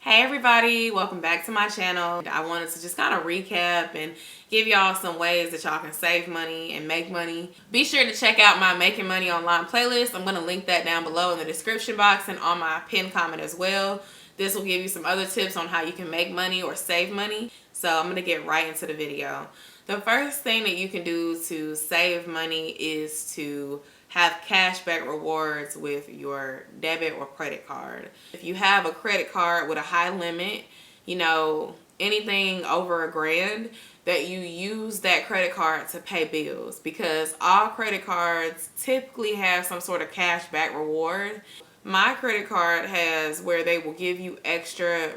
Hey everybody, welcome back to my channel. I wanted to just kind of recap and give y'all some ways that y'all can save money and make money. Be sure to check out my Making Money Online playlist. I'm going to link that down below in the description box and on my pinned comment as well. This will give you some other tips on how you can make money or save money. So I'm going to get right into the video. The first thing that you can do to save money is to have cashback rewards with your debit or credit card. If you have a credit card with a high limit, you know, anything over $1,000, that you use that credit card to pay bills, because all credit cards typically have some sort of cashback reward. My credit card has where they will give you extra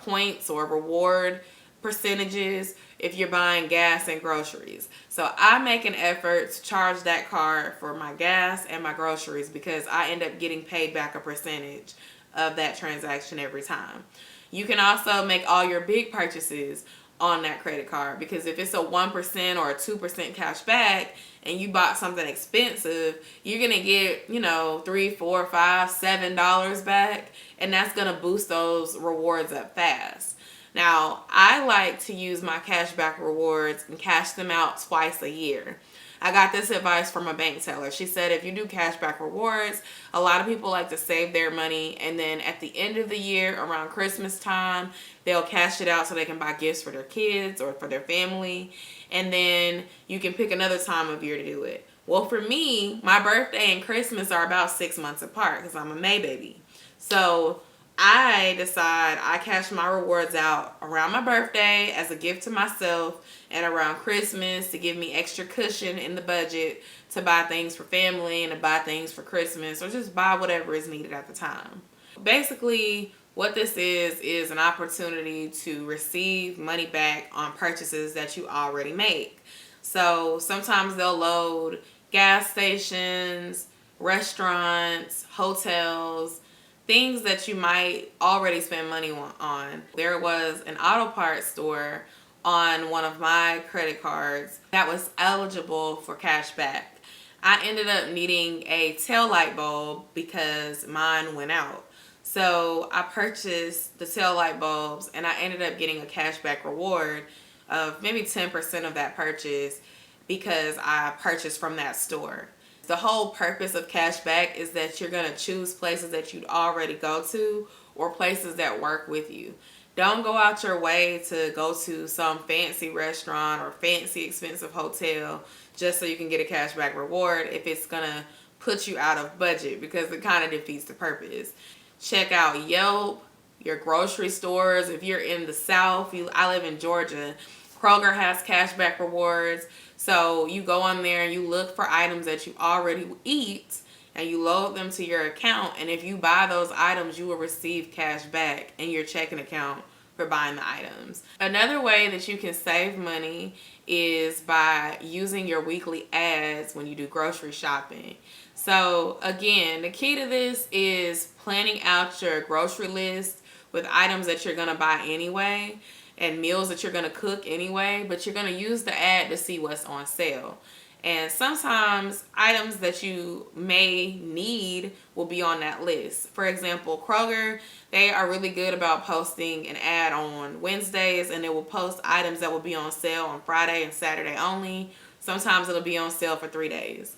points or reward percentages if you're buying gas and groceries. So I make an effort to charge that card for my gas and my groceries because I end up getting paid back a percentage of that transaction every time. You can also make all your big purchases on that credit card, because if it's a 1% or a 2% cash back and you bought something expensive, you're gonna get, you know, $3, $4, $5, $7 back, and that's gonna boost those rewards up fast. Now, I like to use my cashback rewards and cash them out twice a year. I got this advice from a bank teller. She said if you do cashback rewards, a lot of people like to save their money, and then at the end of the year, around Christmas time, they'll cash it out so they can buy gifts for their kids or for their family, and then you can pick another time of year to do it. Well, for me, my birthday and Christmas are about 6 months apart because I'm a May baby. So I decide I cash my rewards out around my birthday as a gift to myself, and around Christmas to give me extra cushion in the budget to buy things for family and to buy things for Christmas, or just buy whatever is needed at the time. Basically, what this is an opportunity to receive money back on purchases that you already make. So sometimes they'll load gas stations, restaurants, hotels, things that you might already spend money on. There was an auto parts store on one of my credit cards that was eligible for cash back. I ended up needing a tail light bulb because mine went out. So I purchased the tail light bulbs, and I ended up getting a cashback reward of maybe 10% of that purchase because I purchased from that store. The whole purpose of cashback is that you're going to choose places that you'd already go to or places that work with you. Don't go out your way to go to some fancy restaurant or fancy expensive hotel just so you can get a cashback reward if it's going to put you out of budget, because it kind of defeats the purpose. Check out Yelp, your grocery stores. If you're in the South, I live in Georgia, Kroger has cashback rewards. So you go on there and you look for items that you already eat and you load them to your account. And if you buy those items, you will receive cash back in your checking account for buying the items. Another way that you can save money is by using your weekly ads when you do grocery shopping. So again, the key to this is planning out your grocery list with items that you're going to buy anyway and meals that you're going to cook anyway, but you're going to use the ad to see what's on sale. And sometimes items that you may need will be on that list. For example, Kroger, they are really good about posting an ad on Wednesdays, and they will post items that will be on sale on Friday and Saturday only. Sometimes it'll be on sale for 3 days.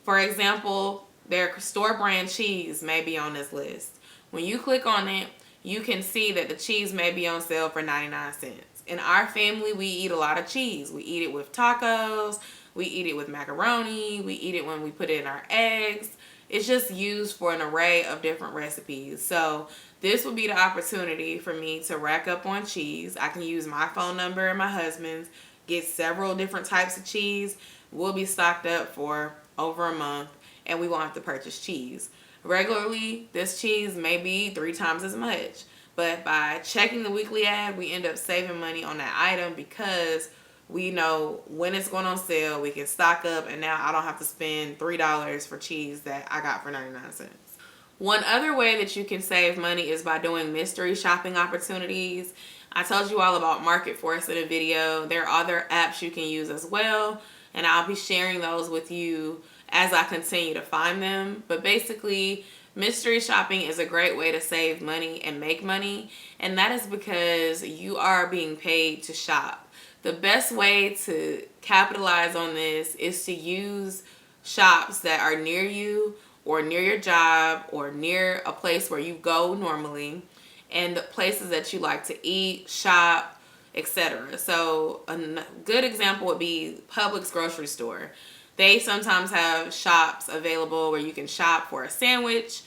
For example, their store brand cheese may be on this list. When you click on it, you can see that the cheese may be on sale for 99 cents. In our family, we eat a lot of cheese. We eat it with tacos. We eat it with macaroni. We eat it when we put it in our eggs. It's just used for an array of different recipes. So this would be the opportunity for me to rack up on cheese. I can use my phone number and my husband's, get several different types of cheese. We'll be stocked up for over a month, and we won't have to purchase cheese. Regularly, this cheese may be 3 times as much, but by checking the weekly ad, we end up saving money on that item because we know when it's going on sale, we can stock up, and now I don't have to spend $3 for cheese that I got for 99 cents. One other way that you can save money is by doing mystery shopping opportunities. I told you all about Market Force in a video. There are other apps you can use as well, and I'll be sharing those with you as I continue to find them. But basically, Mystery shopping is a great way to save money and make money, and that is because you are being paid to shop. The best way to capitalize on this is to use shops that are near you or near your job or near a place where you go normally, and the places that you like to eat, shop, etc. So a good example would be Publix grocery store. They sometimes have shops available where you can shop for a sandwich,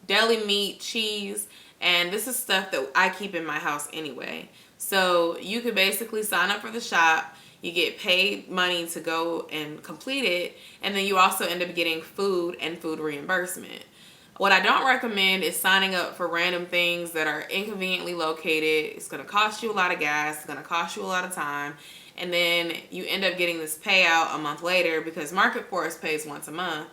deli meat, cheese, and this is stuff that I keep in my house anyway. So you could basically sign up for the shop, you get paid money to go and complete it, and then you also end up getting food and food reimbursement. What I don't recommend is signing up for random things that are inconveniently located. It's going to cost you a lot of gas, it's going to cost you a lot of time, and then you end up getting this payout a month later because Market Force pays once a month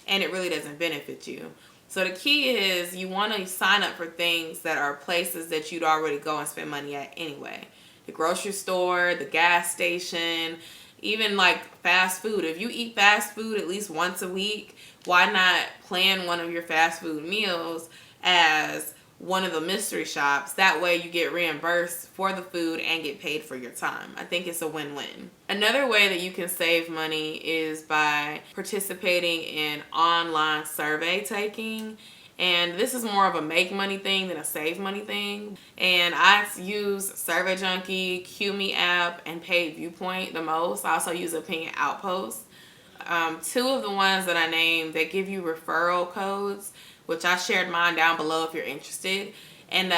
and it really doesn't benefit you. So the key is you want to sign up for things that are places that you'd already go and spend money at anyway. The grocery store, the gas station, even like fast food. If you eat fast food at least once a week, why not plan one of your fast food meals as one of the mystery shops? That way you get reimbursed for the food and get paid for your time. I think it's a win-win. Another way that you can save money is by participating in online survey taking. And this is more of a make money thing than a save money thing. And I use Survey Junkie, QMEE app, and paid Viewpoint the most. I also use Opinion Outpost. Two of the ones that I named, they give you referral codes, which I shared mine down below if you're interested. And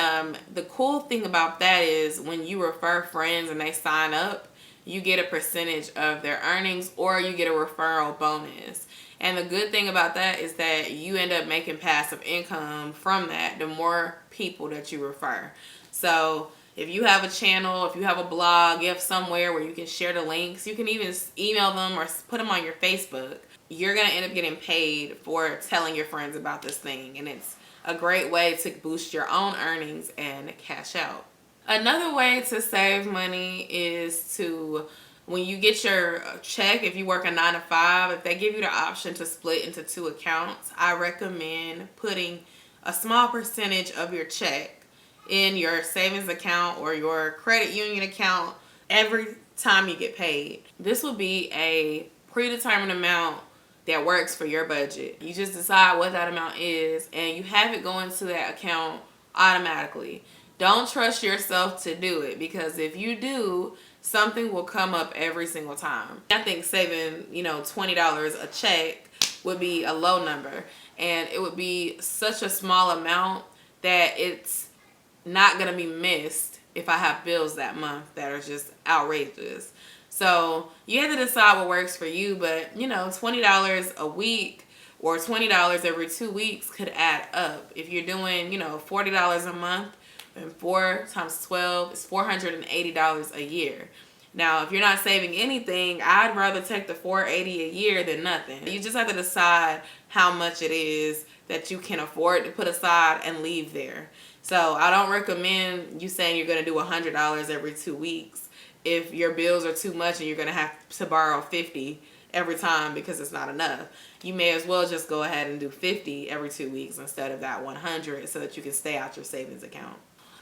the cool thing about that is when you refer friends and they sign up, you get a percentage of their earnings or you get a referral bonus. And the good thing about that is that you end up making passive income from that the more people that you refer. So if you have a channel, if you have a blog, you have somewhere where you can share the links, you can even email them or put them on your Facebook. You're going to end up getting paid for telling your friends about this thing. And it's a great way to boost your own earnings and cash out. Another way to save money is to, when you get your check, if you work a 9 to 5, if they give you the option to split into 2 accounts, I recommend putting a small percentage of your check in your savings account or your credit union account every time you get paid. This will be a predetermined amount that works for your budget. You just decide what that amount is and you have it go into that account automatically. Don't trust yourself to do it, because if you do, something will come up every single time. I think saving, $20 a check would be a low number, and it would be such a small amount that it's not going to be missed if I have bills that month that are just outrageous. So you have to decide what works for you, but $20 a week or $20 every 2 weeks could add up. If you're doing, $40 a month, and 4 times 12 is $480 a year. Now, if you're not saving anything, I'd rather take the $480 a year than nothing. You just have to decide how much it is that you can afford to put aside and leave there. So I don't recommend you saying you're going to do $100 every 2 weeks if your bills are too much and you're going to have to borrow $50 every time because it's not enough. You may as well just go ahead and do $50 every 2 weeks instead of that $100 so that you can stay out your savings account.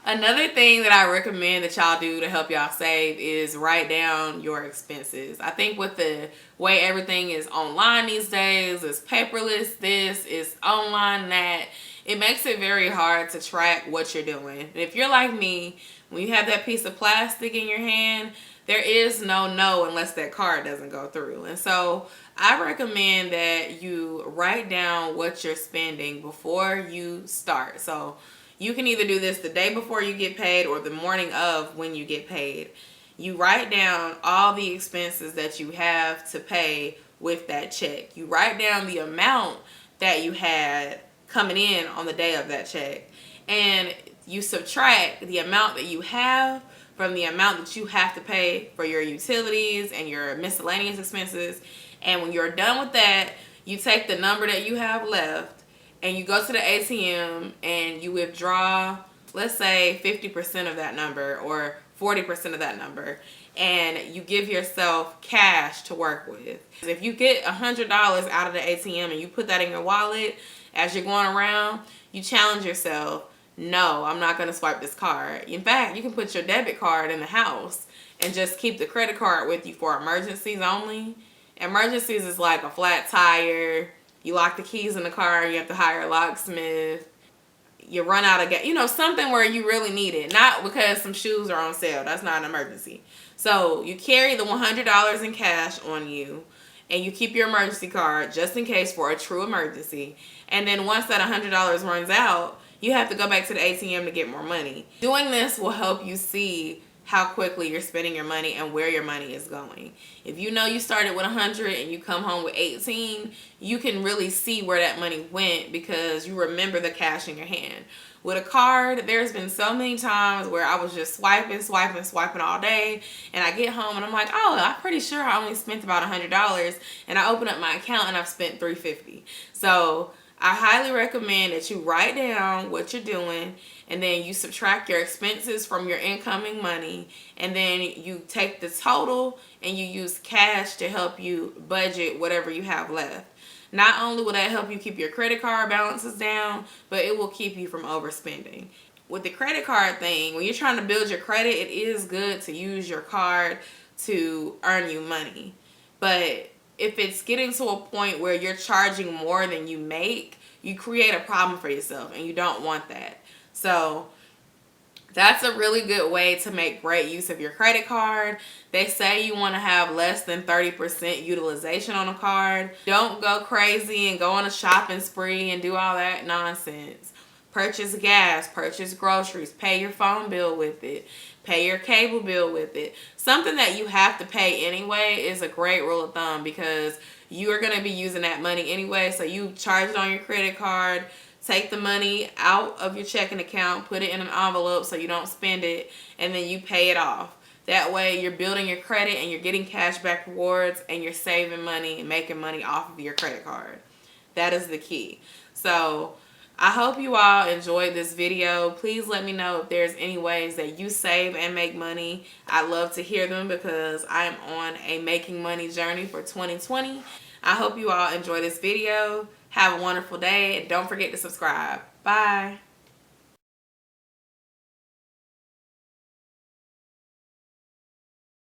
Another thing that I recommend that y'all do to help y'all save is write down your expenses. I think with the way everything is online these days, it's paperless this, it's online that, it makes it very hard to track what you're doing. And if you're like me, when you have that piece of plastic in your hand, there is no unless that card doesn't go through. And so I recommend that you write down what you're spending before you start. So you can either do this the day before you get paid or the morning of when you get paid. You write down all the expenses that you have to pay with that check. You write down the amount that you had coming in on the day of that check. And you subtract the amount that you have from the amount that you have to pay for your utilities and your miscellaneous expenses. And when you're done with that, you take the number that you have left and you go to the ATM and you withdraw, let's say 50% of that number or 40% of that number, and you give yourself cash to work with. If you get $100 out of the ATM and you put that in your wallet as you're going around, you challenge yourself, no, I'm not going to swipe this card. In fact, you can put your debit card in the house and just keep the credit card with you for emergencies only. Emergencies is like a flat tire, you lock the keys in the car, you have to hire a locksmith, you run out of gas, something where you really need it, not because some shoes are on sale. That's not an emergency. So you carry the $100 in cash on you, and you keep your emergency card just in case for a true emergency. And then once that $100 runs out, you have to go back to the ATM to get more money. Doing this will help you see how quickly you're spending your money and where your money is going. If you know you started with 100 and you come home with 18, you can really see where that money went because you remember the cash in your hand. With a card, there's been so many times where I was just swiping all day, and I get home and I'm like, oh, I'm pretty sure I only spent about $100, and I open up my account and I've spent $350. So I highly recommend that you write down what you're doing, and then you subtract your expenses from your incoming money, and then you take the total and you use cash to help you budget whatever you have left. Not only will that help you keep your credit card balances down, but it will keep you from overspending. With the credit card thing, when you're trying to build your credit, it is good to use your card to earn you money. But if it's getting to a point where you're charging more than you make, you create a problem for yourself, and you don't want that. So that's a really good way to make great use of your credit card. They say you want to have less than 30% utilization on a card. Don't go crazy and go on a shopping spree and do all that nonsense. Purchase gas, purchase groceries, pay your phone bill with it, pay your cable bill with it. Something that you have to pay anyway is a great rule of thumb, because you are going to be using that money anyway. So you charge it on your credit card, take the money out of your checking account, put it in an envelope so you don't spend it, and then you pay it off. That way you're building your credit and you're getting cash back rewards, and you're saving money and making money off of your credit card. That is the key. So I hope you all enjoyed this video. Please let me know if there's any ways that you save and make money. I love to hear them because I am on a making money journey for 2020. I hope you all enjoy this video. Have a wonderful day, and don't forget to subscribe. Bye.